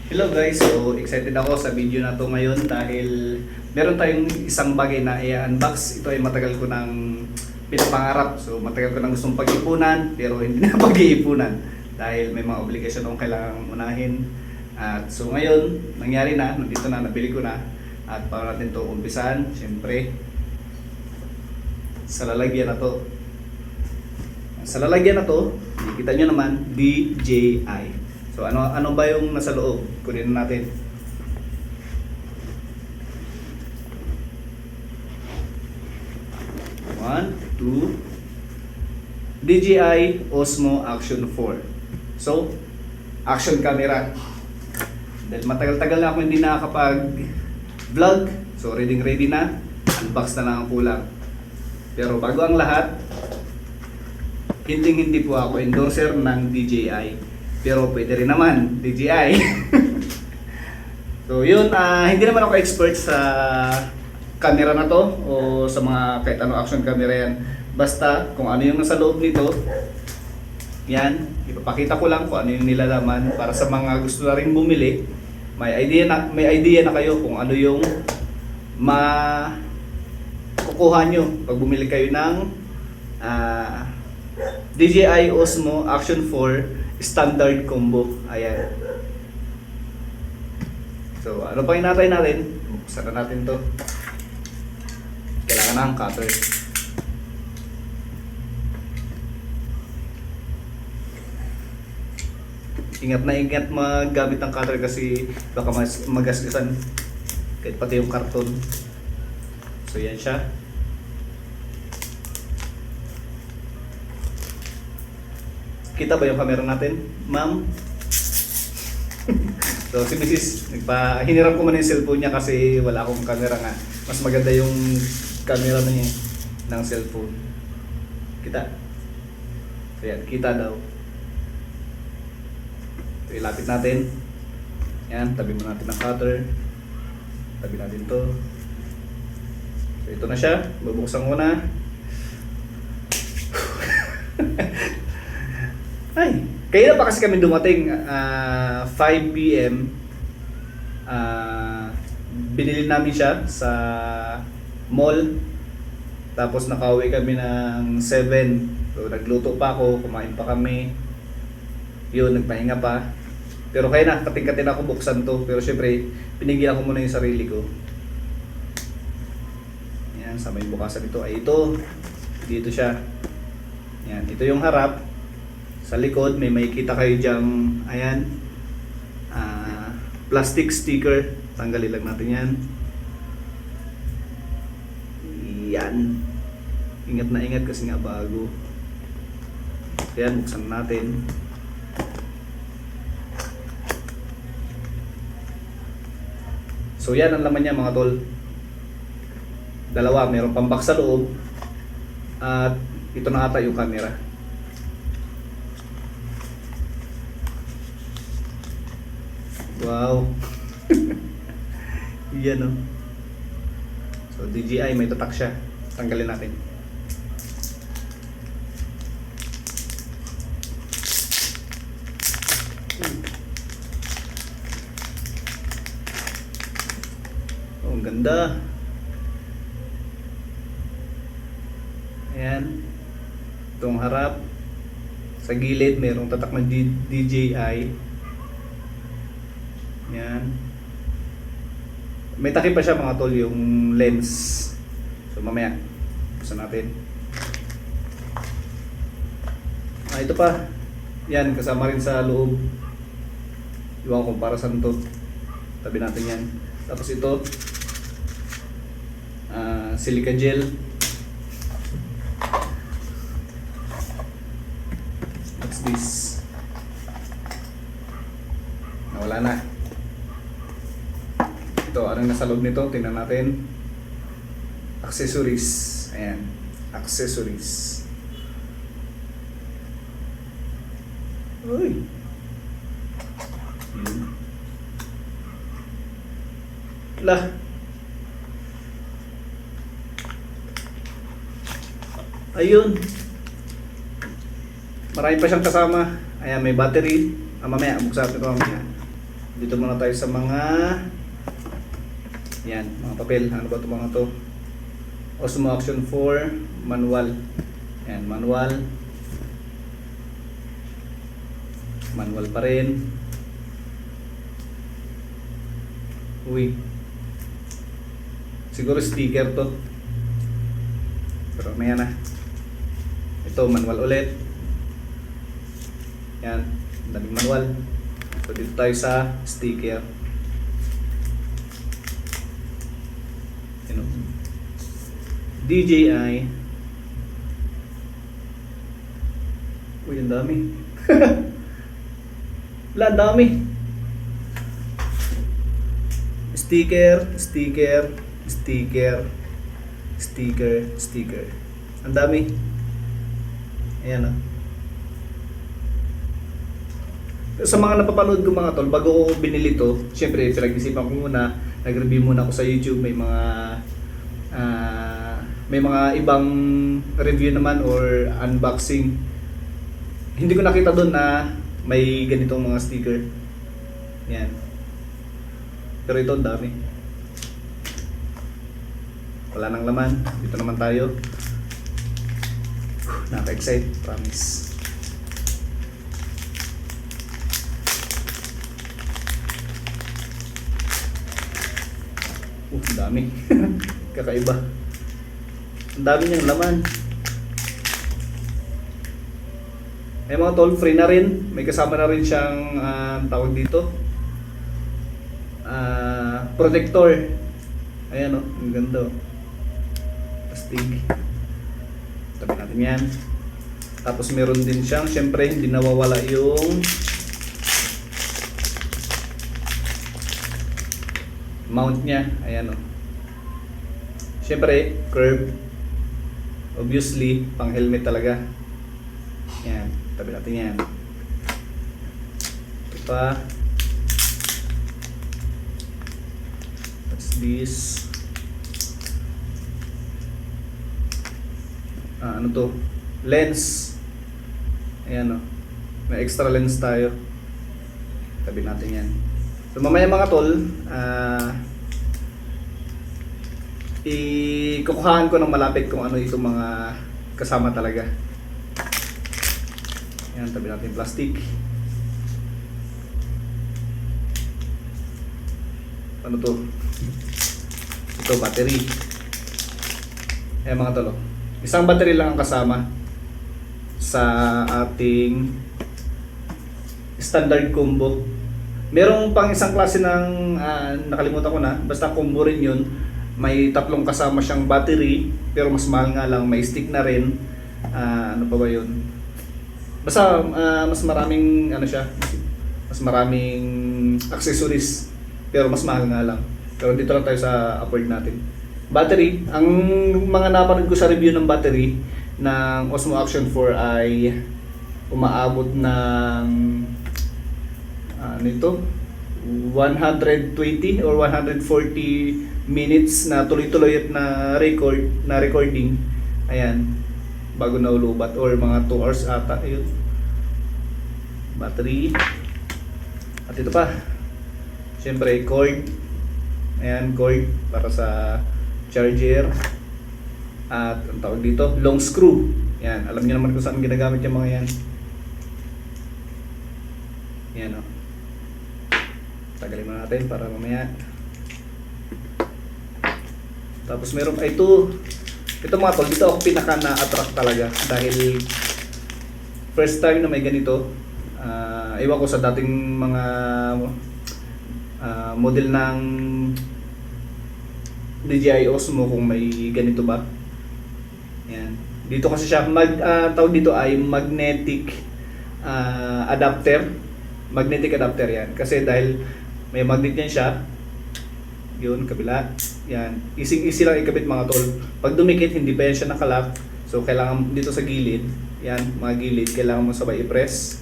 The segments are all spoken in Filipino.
Hello guys, so excited ako sa video na to ngayon dahil meron tayong isang bagay na i-unbox. Ito ay matagal ko nang pinapangarap. So matagal ko nang gustong pag-ipunan pero hindi na pag-iipunan dahil may mga obligasyon akong kailangang unahin. At so ngayon, nangyari na, nandito na, nabili ko na. At para natin to umpisahan, syempre sa lalagyan na to. Sa lalagyan na to, nakikita nyo naman, DJI. So ano ba yung nasa loob? Kunin natin. One, two. DJI Osmo Action 4. So, action camera. Dahil matagal-tagal na ako hindi nakakapag-vlog. So, ready na. Unbox na lang ang kulang. Pero bago ang lahat, hindi po ako endorser ng DJI. Pero pwede rin naman, DJI. So yun, hindi naman ako expert sa camera na to o sa mga kahit ano action camera yan. Basta kung ano yung nasa loob nito, yan, ipapakita ko lang kung ano yung nilalaman para sa mga gusto na rin bumili. May idea na kayo kung ano yung makukuha nyo pag bumili kayo ng DJI Osmo Action 4 standard combo. Ayan. So, ano pa hinatay natin? Buksan na natin to. Kailangan ng cutter. Ingat na ingat magamit ng cutter kasi baka magasgasan. Kahit pati yung karton. So, yan siya. Kita ba yung camera natin, ma'am? So si Mrs. Hiniram ko man yung cellphone niya kasi wala akong camera nga. Mas maganda yung camera na niya ng cellphone. Kita? So yan, kita daw. So ilapit natin. Yan, tabi mo natin ang cutter. Tabi natin to. So ito na siya. Bubuksan ko na. Ay, kaya pa kasi kami dumating 5 PM. Binili namin siya sa mall. Tapos nakauwi kami ng 7. So nagluto pa ako, kumain pa kami. Yun, nagpahinga pa. Pero kaya na, kating-kating ako buksan to. Pero syempre, pinigyan ko muna yung sarili ko. Yan, sa may bukasan ito ay ito. Dito siya. Yan, ito yung harap. Sa likod may makikita kayo dyang ayan, plastic sticker. Tanggalin lang natin yan. Yan. Ingat na ingat kasi nga bago. Ayan, buksan natin. So yan ang laman niya mga tol. Dalawa, mayroong pambak sa loob. At ito na ata yung camera. Wow. Yan o. So DJI, may tatak siya. Tanggalin natin. Oh, ang ganda. Ayan. Itong harap. Sa gilid, mayroong tatak ng DJI. Yan. May takip pa siya mga tol yung lens. So mamaya buksan natin. Ito pa. Yan, kasama rin sa loob. Iwan kung para saan to. Tabi natin yan. Tapos ito silica gel. What's this? Nawala na. Ito, anong nasa loob nito? Tingnan natin. Accessories. Ayan. Accessories. Uy. Lah. Ayun. Marami pa siyang kasama. Ayan, may battery. Mamaya, buksan ito mamaya. Dito muna tayo sa mga yan, mga papel. Ano ba ito mga to? Osmo Action 4 manual. Yan, manual. Manual pa rin. Uy. Siguro sticker to. Pero may na. Ito, manual ulit. Yan, daming manual. So dito tayo sa sticker. DJI. Uy, ang dami. Wala, ang dami. Sticker, sticker, sticker, sticker, sticker. Ang dami. Ayan, sa mga napapanood ko mga tol, bago ko binili to, syempre pinag-isipan ko muna, nag-review muna ako sa YouTube, may mga ibang review naman or unboxing. Hindi ko nakita doon na may ganitong mga sticker. Yan. Pero ito, ang dami. Wala nang laman. Dito naman tayo. Nakaka-excite, promise. Ang dami. Kakaiba. Ang dami niyang laman. May mga toll free na rin. May kasama na rin siyang tawag dito. Protector. Ayan o, ang ganda o. Astig. Tabi natin yan. Tapos meron din siyang, syempre hindi nawawala yung mount niya. Ayan o. Syempre, curve. Obviously, pang helmet talaga. Yan, tabi natin yan. Ito pa. What's this? Ano to? Lens. Ayan o. May extra lens tayo. Tabi natin yan. So mamaya mga tol, ikukuhaan ko ng malapit kung ano itong mga kasama talaga. Yan, tabi natin yung plastic. Ano to? Ito, battery. Ayan mga tolo. Isang battery lang ang kasama sa ating standard combo. Merong pang isang klase ng nakalimutan ko na, basta combo rin yun. May tatlong kasama siyang battery, pero mas mahal nga lang, may stick na rin. Ano pa ba yun? Basta mas maraming ano siya, mas maraming accessories, pero mas mahal nga lang. Pero dito lang tayo sa afford natin. Battery, ang mga napanood ko sa review ng battery ng Osmo Action 4 ay umaabot ng ano ito? 120 or 140 minutes na tuloy-tuloy at na recording. Ayan, bago na ulubat, or mga 2 hours ata. Ayun, battery. At ito pa, syempre cord. Ayan, cord para sa charger. At ang tawag dito, long screw. Yan, alam niyo naman kung saan ginagamit yung mga yan. Yan o. Tagalin mo natin para mamaya. Tapos meron ay ito mga tol, dito ako pinaka na-attract talaga dahil first time na may ganito. Ewan ko sa dating mga model ng DJI Osmo kung may ganito ba. Yan. Dito kasi siya tawag dito ay magnetic adapter. Magnetic adapter yan. Kasi dahil may magnet yan siya. Yun, kabila. Yan. Easy lang ikabit mga tol. Pag dumikit, hindi pa yan siya nakalock. So, kailangan dito sa gilid. Yan, mga gilid. Kailangan mo sabay i-press.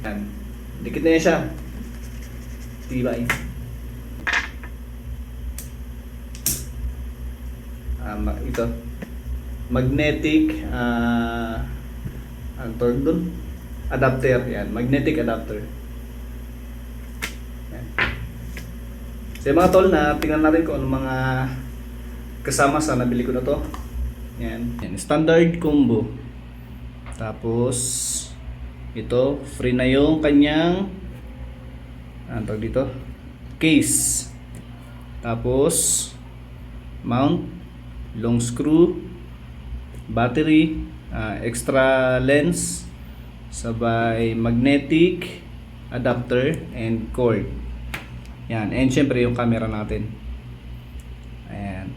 Yan. Dikit na yan siya. Tibay. Ito. Magnetic ang tawag dun? Adapter. Yan. Magnetic adapter. Yan. So yung mga tol, na tingnan natin kung ano mga kasama sa nabili ko na to. Yan. Yan, standard combo. Tapos ito, free na yung kanyang ano tawag dito? Case. Tapos mount, long screw, battery, extra lens, sabay magnetic adapter and cord. Yan, and syempre yung camera natin. Ayan.